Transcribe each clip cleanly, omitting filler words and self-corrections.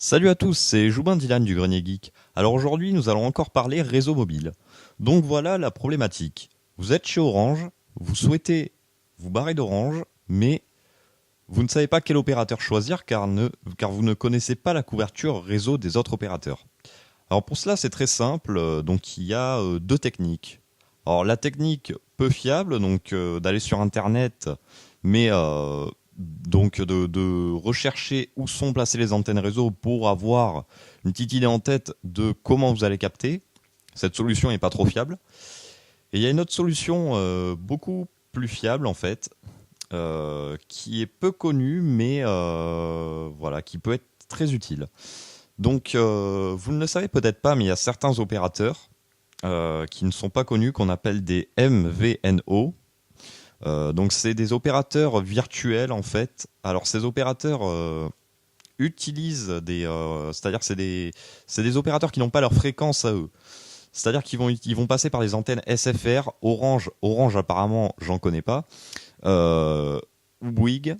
Salut à tous, c'est Joubin Dylan du Grenier Geek. Alors aujourd'hui, nous allons encore parler réseau mobile. Donc voilà la problématique. Vous êtes chez Orange, vous souhaitez vous barrer d'Orange, mais vous ne savez pas quel opérateur choisir car vous ne connaissez pas la couverture réseau des autres opérateurs. Alors pour cela, c'est très simple. Donc il y a deux techniques. Alors la technique peu fiable, donc d'aller sur Internet, mais donc de rechercher où sont placées les antennes réseau pour avoir une petite idée en tête de comment vous allez capter. Cette solution n'est pas trop fiable. Et il y a une autre solution beaucoup plus fiable en fait, qui est peu connue, mais voilà, qui peut être très utile. Donc, vous ne le savez peut-être pas, mais il y a certains opérateurs qui ne sont pas connus, qu'on appelle des MVNO. Donc, c'est des opérateurs virtuels en fait. Alors, ces opérateurs utilisent c'est-à-dire que c'est des opérateurs qui n'ont pas leur fréquence à eux. C'est-à-dire ils vont passer par les antennes SFR, Orange apparemment, j'en connais pas, ou Bouygues.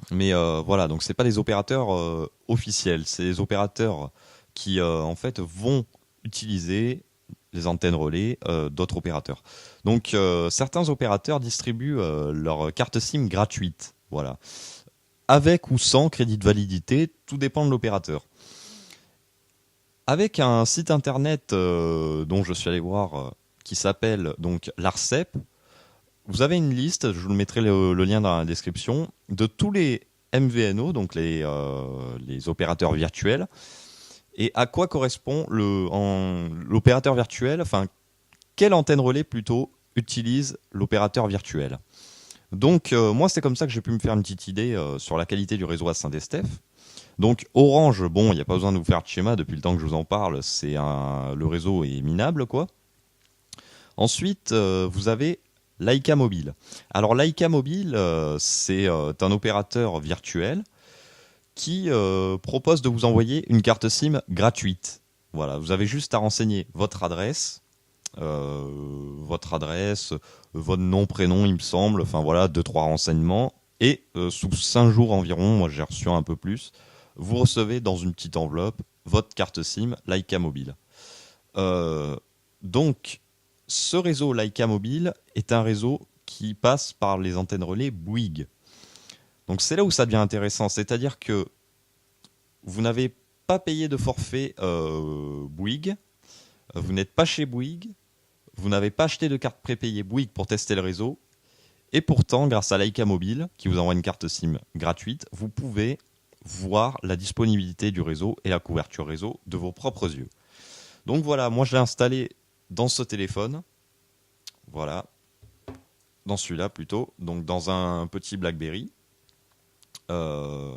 Mais voilà, donc c'est pas des opérateurs officiels, c'est des opérateurs qui en fait vont utiliser les antennes relais d'autres opérateurs. Donc certains opérateurs distribuent leur carte SIM gratuite, voilà, avec ou sans crédit de validité, tout dépend de l'opérateur. Avec un site internet dont je suis allé voir qui s'appelle donc l'ARCEP, vous avez une liste, je vous mettrai le lien dans la description, de tous les MVNO, donc les opérateurs virtuels, et à quoi correspond l'opérateur virtuel, enfin, quelle antenne relais plutôt utilise l'opérateur virtuel. Donc, moi, c'est comme ça que j'ai pu me faire une petite idée sur la qualité du réseau à Saint-Estèphe. Donc, Orange, bon, il n'y a pas besoin de vous faire de schéma, depuis le temps que je vous en parle, le réseau est minable, quoi. Ensuite, vous avez Laika Mobile. Alors Laika Mobile, c'est un opérateur virtuel qui propose de vous envoyer une carte SIM gratuite. Voilà, vous avez juste à renseigner votre nom, prénom, il me semble. Enfin voilà, deux trois renseignements. Et sous 5 jours environ, moi j'ai reçu un peu plus, vous recevez dans une petite enveloppe votre carte SIM Laika Mobile. Euh, donc, ce réseau Laika Mobile est un réseau qui passe par les antennes relais Bouygues. Donc c'est là où ça devient intéressant, c'est-à-dire que vous n'avez pas payé de forfait Bouygues, vous n'êtes pas chez Bouygues, vous n'avez pas acheté de carte prépayée Bouygues pour tester le réseau, et pourtant, grâce à Laika Mobile, qui vous envoie une carte SIM gratuite, vous pouvez voir la disponibilité du réseau et la couverture réseau de vos propres yeux. Donc voilà, moi je l'ai installé dans ce téléphone, voilà, dans celui-là plutôt, donc dans un petit BlackBerry. Euh,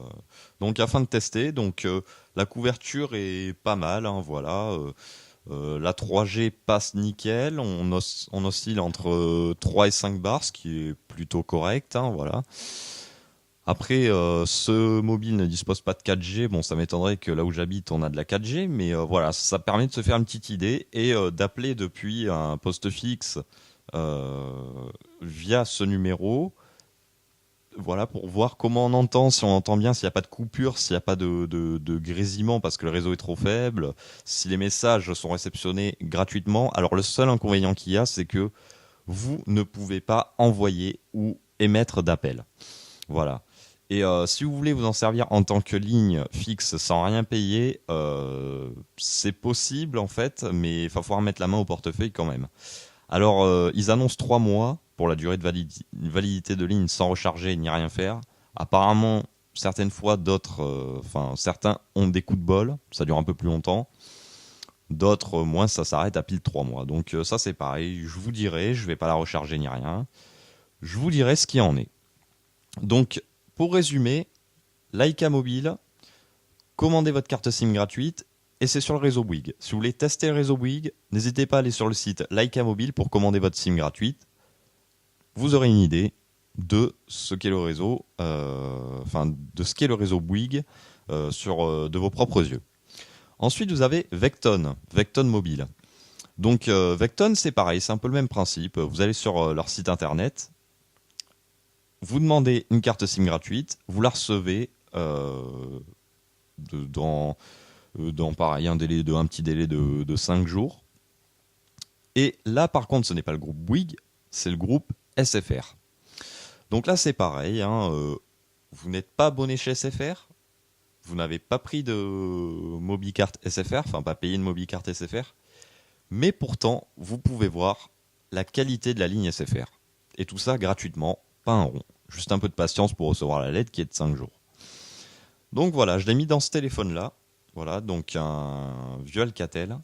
donc afin de tester, donc la couverture est pas mal, hein, voilà. La 3G passe nickel, on oscille entre 3 et 5 bars, ce qui est plutôt correct, hein, voilà. Après, ce mobile ne dispose pas de 4G. Bon, ça m'étonnerait que là où j'habite, on a de la 4G, mais voilà, ça permet de se faire une petite idée et d'appeler depuis un poste fixe euh, via ce numéro. Voilà, pour voir comment on entend, si on entend bien, s'il n'y a pas de coupure, s'il n'y a pas de grésillement parce que le réseau est trop faible, si les messages sont réceptionnés gratuitement. Alors, le seul inconvénient qu'il y a, c'est que vous ne pouvez pas envoyer ou émettre d'appel. Voilà. Et si vous voulez vous en servir en tant que ligne fixe sans rien payer, c'est possible en fait, mais il va falloir mettre la main au portefeuille quand même. Alors, ils annoncent 3 mois pour la durée de validité de ligne sans recharger ni rien faire. Apparemment, certaines fois, certains ont des coups de bol, ça dure un peu plus longtemps. D'autres, moins, ça s'arrête à pile 3 mois. Donc ça, c'est pareil. Je vous dirai, je vais pas la recharger ni rien. Je vous dirai ce qui en est. Donc, pour résumer, Laika Mobile, commandez votre carte SIM gratuite et c'est sur le réseau Bouygues. Si vous voulez tester le réseau Bouygues, n'hésitez pas à aller sur le site Laika Mobile pour commander votre SIM gratuite. Vous aurez une idée de ce qu'est le réseau, de ce qu'est le réseau Bouygues de vos propres yeux. Ensuite, vous avez Vecton, Vecton Mobile. Donc Vecton, c'est pareil, c'est un peu le même principe. Vous allez sur leur site internet, vous demandez une carte SIM gratuite, vous la recevez dans pareil, un petit délai de 5 jours. Et là, par contre, ce n'est pas le groupe Bouygues, c'est le groupe SFR. Donc là, c'est pareil, hein, vous n'êtes pas abonné chez SFR, vous n'avez pas pris de Mobicarte SFR, enfin pas payé de Mobicarte SFR, mais pourtant, vous pouvez voir la qualité de la ligne SFR. Et tout ça gratuitement, pas un rond. Juste un peu de patience pour recevoir la lettre qui est de 5 jours. Donc voilà, je l'ai mis dans ce téléphone-là. Voilà, donc un vieux Alcatel.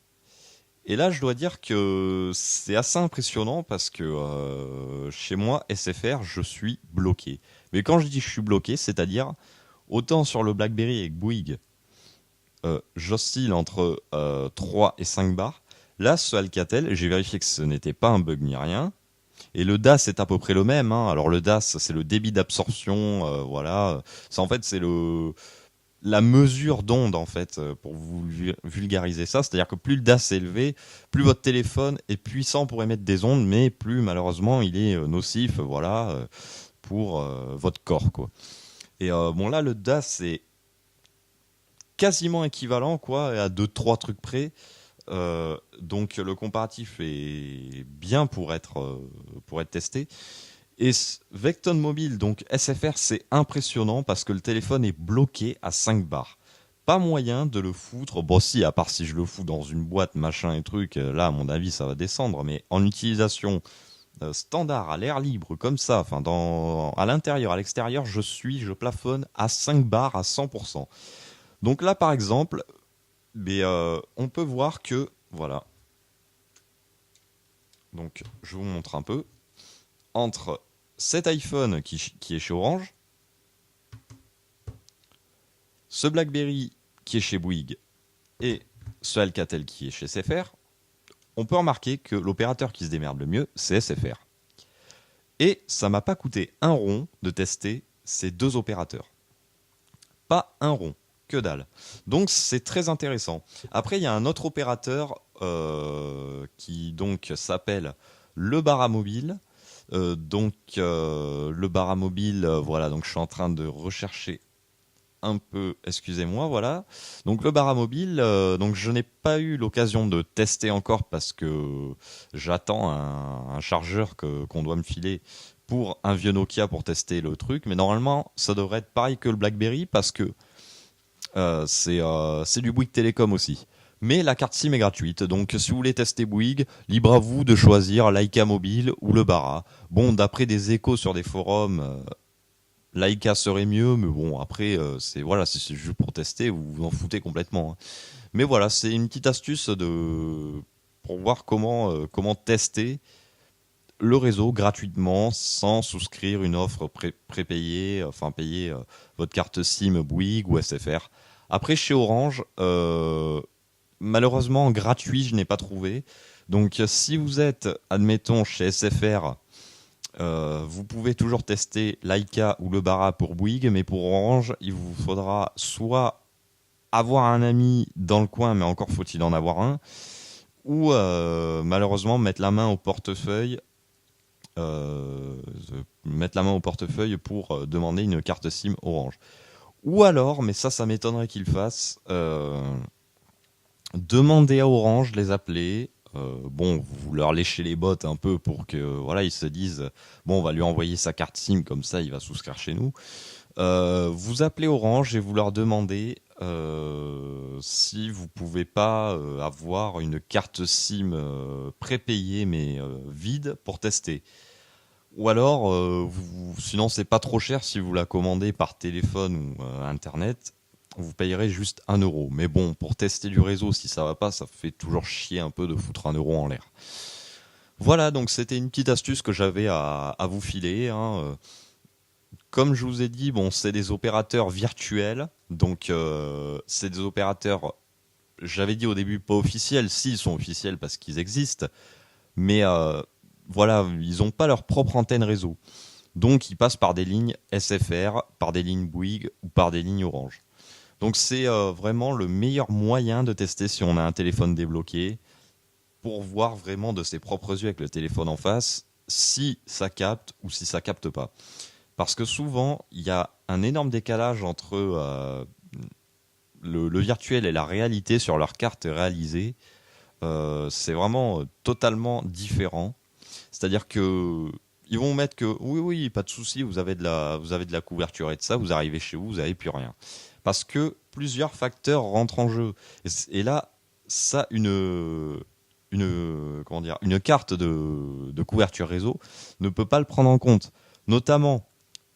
Et là, je dois dire que c'est assez impressionnant parce que chez moi, SFR, je suis bloqué. Mais quand je dis je suis bloqué, c'est-à-dire, autant sur le BlackBerry avec Bouygues, j'oscille entre 3 et 5 bars. Là, ce Alcatel, j'ai vérifié que ce n'était pas un bug ni rien. Et le DAS est à peu près le même, hein. Alors le DAS, c'est le débit d'absorption, voilà. Ça, en fait, c'est la mesure d'onde, en fait, pour vous vulgariser ça. C'est-à-dire que plus le DAS est élevé, plus votre téléphone est puissant pour émettre des ondes, mais plus malheureusement il est nocif, voilà, pour votre corps, quoi. Et bon, là, le DAS est quasiment équivalent, quoi, à 2-3 trucs près. Donc le comparatif est bien pour être testé. Et Vecton Mobile, donc SFR, c'est impressionnant parce que le téléphone est bloqué à 5 bars. Pas moyen de le foutre. Bon, si, à part si je le fous dans une boîte, machin et truc, là, à mon avis, ça va descendre. Mais en utilisation standard, à l'air libre, comme ça, enfin, à l'intérieur, à l'extérieur, je plafonne à 5 bars à 100%. Donc là, par exemple, mais on peut voir que, voilà. Donc, je vous montre un peu. Entre cet iPhone qui est chez Orange, ce BlackBerry qui est chez Bouygues et ce Alcatel qui est chez SFR, on peut remarquer que l'opérateur qui se démerde le mieux, c'est SFR. Et ça m'a pas coûté un rond de tester ces deux opérateurs. Pas un rond. Que dalle. Donc c'est très intéressant. Après, il y a un autre opérateur qui donc s'appelle le Baramobile. Le Baramobile, voilà, donc je suis en train de rechercher un peu, excusez-moi, voilà. Donc le Baramobile, donc je n'ai pas eu l'occasion de tester encore parce que j'attends un chargeur qu'on doit me filer pour un vieux Nokia pour tester le truc. Mais normalement, ça devrait être pareil que le BlackBerry parce que c'est du Bouygues Télécom aussi. Mais la carte SIM est gratuite, donc si vous voulez tester Bouygues, libre à vous de choisir Laika Mobile ou le Bara. Bon, d'après des échos sur des forums, Laika serait mieux, mais bon, après, c'est juste pour tester, vous vous en foutez complètement, hein. Mais voilà, c'est une petite astuce pour voir comment tester le réseau gratuitement sans souscrire une offre prépayée, enfin payer votre carte SIM Bouygues ou SFR. Après, chez Orange, malheureusement, gratuit, je n'ai pas trouvé. Donc, si vous êtes, admettons, chez SFR, vous pouvez toujours tester Laika ou le Bara pour Bouygues, mais pour Orange, il vous faudra soit avoir un ami dans le coin, mais encore faut-il en avoir un, ou malheureusement mettre la main au portefeuille pour demander une carte SIM Orange. Ou alors, mais ça m'étonnerait qu'il fasse, demander à Orange, les appeler. Bon, vous leur léchez les bottes un peu pour que voilà, ils se disent bon, on va lui envoyer sa carte SIM comme ça, il va souscrire chez nous. Vous appelez Orange et vous leur demandez si vous pouvez pas avoir une carte SIM prépayée mais vide pour tester. Ou alors, sinon c'est pas trop cher si vous la commandez par téléphone ou internet, vous payerez juste 1 euro. Mais bon, pour tester du réseau, si ça va pas, ça fait toujours chier un peu de foutre 1 euro en l'air. Voilà, donc c'était une petite astuce que j'avais à vous filer, hein. Comme je vous ai dit, bon, c'est des opérateurs virtuels, donc c'est des opérateurs, j'avais dit au début pas officiels, si ils sont officiels parce qu'ils existent, mais voilà, ils n'ont pas leur propre antenne réseau. Donc ils passent par des lignes SFR, par des lignes Bouygues ou par des lignes Orange. Donc c'est vraiment le meilleur moyen de tester si on a un téléphone débloqué pour voir vraiment de ses propres yeux avec le téléphone en face si ça capte ou si ça capte pas. Parce que souvent, il y a un énorme décalage entre le virtuel et la réalité sur leur carte réalisée, c'est vraiment totalement différent. C'est-à-dire que ils vont mettre que oui, oui, pas de souci, vous avez de la couverture et de ça, vous arrivez chez vous, vous n'avez plus rien. Parce que plusieurs facteurs rentrent en jeu. Et là, ça, comment dire, une carte de couverture réseau ne peut pas le prendre en compte. Notamment,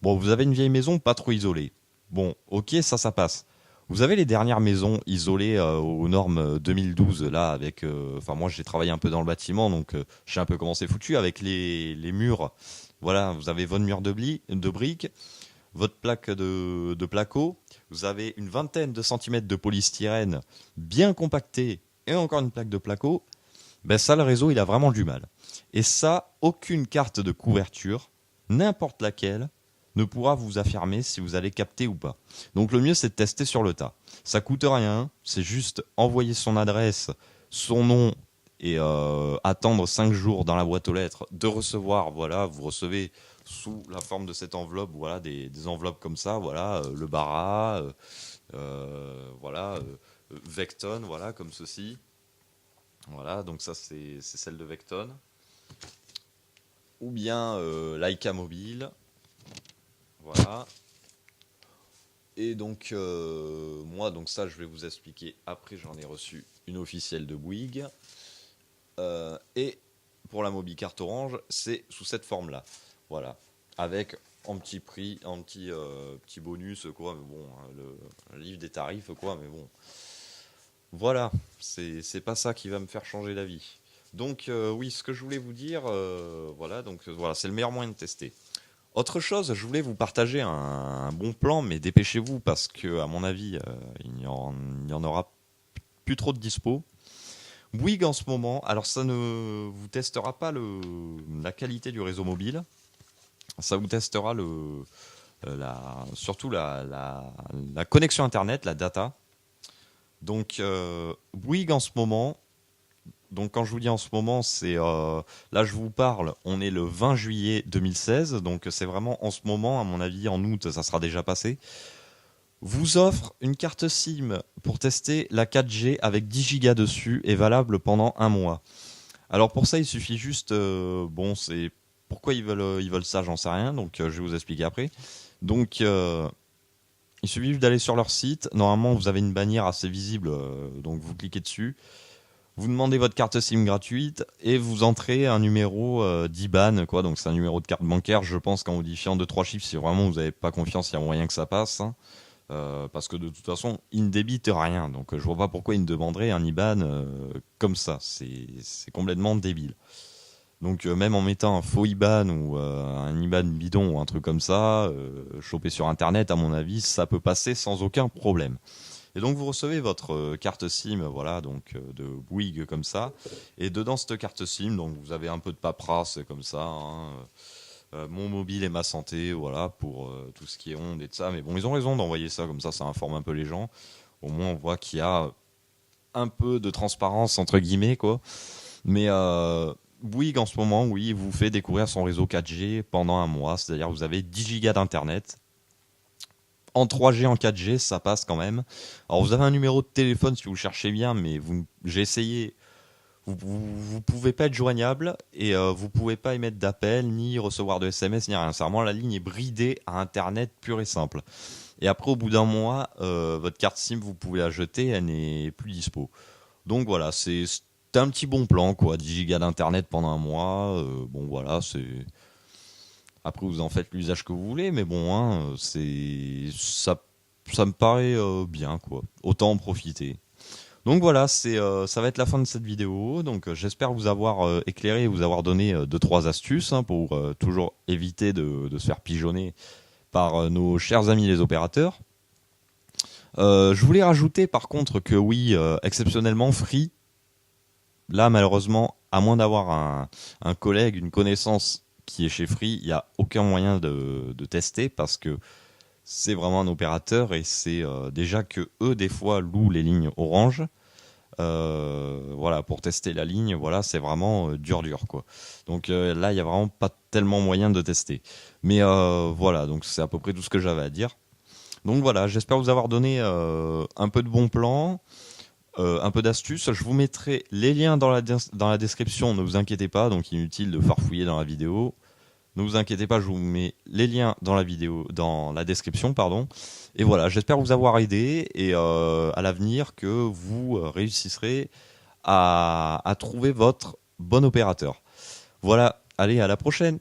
bon, vous avez une vieille maison pas trop isolée. Bon, ok, ça passe. Vous avez les dernières maisons isolées aux normes 2012 là avec enfin moi j'ai travaillé un peu dans le bâtiment donc je sais un peu comment c'est foutu avec les murs. Voilà, vous avez votre mur de briques, votre plaque de placo, vous avez une vingtaine de centimètres de polystyrène bien compacté et encore une plaque de placo. Ben ça le réseau il a vraiment du mal. Et ça aucune carte de couverture, n'importe laquelle ne pourra vous affirmer si vous allez capter ou pas. Donc le mieux c'est de tester sur le tas. Ça coûte rien, c'est juste envoyer son adresse, son nom et attendre 5 jours dans la boîte aux lettres de recevoir, voilà, vous recevez sous la forme de cette enveloppe, voilà, des enveloppes comme ça, voilà, le Bara, voilà, Vecton, voilà, comme ceci. Voilà, donc ça c'est celle de Vecton. Ou bien Leica Mobile. Voilà. Et donc, moi, donc ça, je vais vous expliquer. Après, j'en ai reçu une officielle de Bouygues. Et pour la Mobicarte Orange, c'est sous cette forme-là. Voilà. Avec en petit prix, en petit bonus, quoi. Mais bon, hein, le livre des tarifs, quoi. Mais bon. Voilà. C'est pas ça qui va me faire changer d'avis. Donc, oui, ce que je voulais vous dire, voilà. Donc, voilà, c'est le meilleur moyen de tester. Autre chose, je voulais vous partager un bon plan, mais dépêchez-vous parce que, à mon avis, il n'y en aura plus trop de dispo. Bouygues en ce moment, alors ça ne vous testera pas la qualité du réseau mobile, ça vous testera surtout la connexion Internet, la data. Donc, Bouygues en ce moment, donc quand je vous dis en ce moment, c'est là je vous parle, on est le 20 juillet 2016, donc c'est vraiment en ce moment, à mon avis en août ça sera déjà passé, vous offre une carte SIM pour tester la 4G avec 10 Go dessus et valable pendant un mois. Alors pour ça il suffit juste, bon c'est pourquoi ils veulent ça j'en sais rien, donc je vais vous expliquer après. Donc il suffit juste d'aller sur leur site, normalement vous avez une bannière assez visible, donc vous cliquez dessus. Vous demandez votre carte SIM gratuite et vous entrez un numéro d'IBAN, quoi. Donc c'est un numéro de carte bancaire, je pense qu'en modifiant 2-3 chiffres, si vraiment vous n'avez pas confiance, il y a moyen que ça passe. Hein. Parce que de toute façon, il ne débite rien. Donc je vois pas pourquoi il me demanderait un IBAN comme ça. C'est complètement débile. Donc même en mettant un faux IBAN ou un IBAN bidon ou un truc comme ça, chopé sur Internet, à mon avis, ça peut passer sans aucun problème. Et donc vous recevez votre carte SIM, voilà, donc de Bouygues comme ça. Et dedans cette carte SIM, donc vous avez un peu de paperasse comme ça. Hein, mon mobile et ma santé, voilà, pour tout ce qui est ondes et de ça. Mais bon, ils ont raison d'envoyer ça comme ça informe un peu les gens. Au moins on voit qu'il y a un peu de transparence entre guillemets, quoi. Mais Bouygues en ce moment, oui, vous fait découvrir son réseau 4G pendant un mois. C'est-à-dire vous avez 10 gigas d'internet. En 3G, en 4G, ça passe quand même. Alors vous avez un numéro de téléphone si vous le cherchez bien, mais j'ai essayé. Vous pouvez pas être joignable et vous pouvez pas émettre d'appel, ni recevoir de SMS, ni rien. C'est vraiment la ligne est bridée à Internet pur et simple. Et après, au bout d'un mois, votre carte SIM, vous pouvez la jeter, elle n'est plus dispo. Donc voilà, c'est un petit bon plan, quoi. 10 gigas d'internet pendant un mois. Bon voilà, c'est. Après, vous en faites l'usage que vous voulez, mais bon, hein, ça me paraît bien, quoi. Autant en profiter. Donc voilà, ça va être la fin de cette vidéo. Donc j'espère vous avoir éclairé et vous avoir donné 2-3 astuces hein, pour toujours éviter de se faire pigeonner par nos chers amis les opérateurs. Je voulais rajouter par contre que oui, exceptionnellement, Free, là malheureusement, à moins d'avoir un collègue, une connaissance qui est chez Free, il n'y a aucun moyen de tester parce que c'est vraiment un opérateur et c'est déjà que eux des fois louent les lignes Orange. Voilà, pour tester la ligne, voilà, c'est vraiment dur quoi. Donc là, il y a vraiment pas tellement moyen de tester. Mais voilà, donc c'est à peu près tout ce que j'avais à dire. Donc voilà, j'espère vous avoir donné un peu de bons plans, un peu d'astuces. Je vous mettrai les liens dans la description, ne vous inquiétez pas, donc inutile de farfouiller dans la vidéo. Ne vous inquiétez pas, je vous mets les liens dans la vidéo, dans la description, pardon. Et voilà, j'espère vous avoir aidé et à l'avenir que vous réussirez à trouver votre bon opérateur. Voilà, allez, à la prochaine!